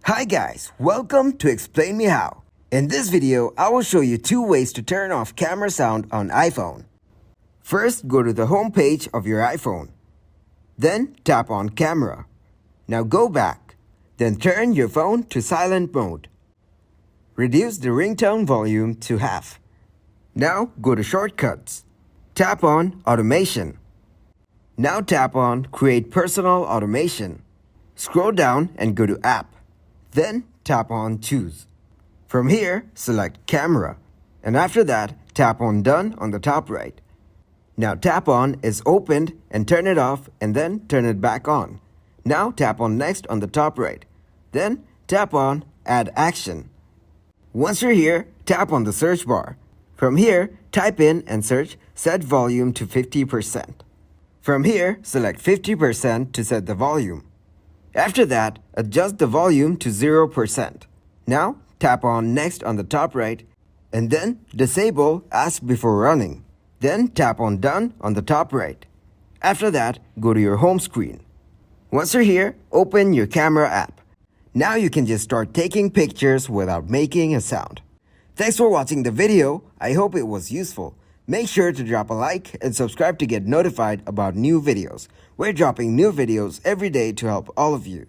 Hi guys, welcome to Explain Me How. In this video, I will show you two ways to turn off camera sound on iPhone. First, go to the home page of your iPhone. Then tap on camera. Now go back. Then turn your phone to silent mode. Reduce the ringtone volume to half. Now go to shortcuts. Tap on automation. Now tap on create personal automation. Scroll down and go to app. Then tap on choose. From here, select camera. And after that, tap on done on the top right. Now tap on is opened and turn it off and then turn it back on. Now tap on next on the top right. Then tap on add action. Once you're here, tap on the search bar. From here, type in and search set volume to 50%. From here, select 50% to set the volume. After that, adjust the volume to 0%. Now, tap on next on the top right and then disable ask before running. Then tap on done on the top right. After that, go to your home screen. Once you're here, open your camera app. Now you can just start taking pictures without making a sound. Thanks for watching the video. I hope it was useful. Make sure to drop a like and subscribe to get notified about new videos. We're dropping new videos every day to help all of you.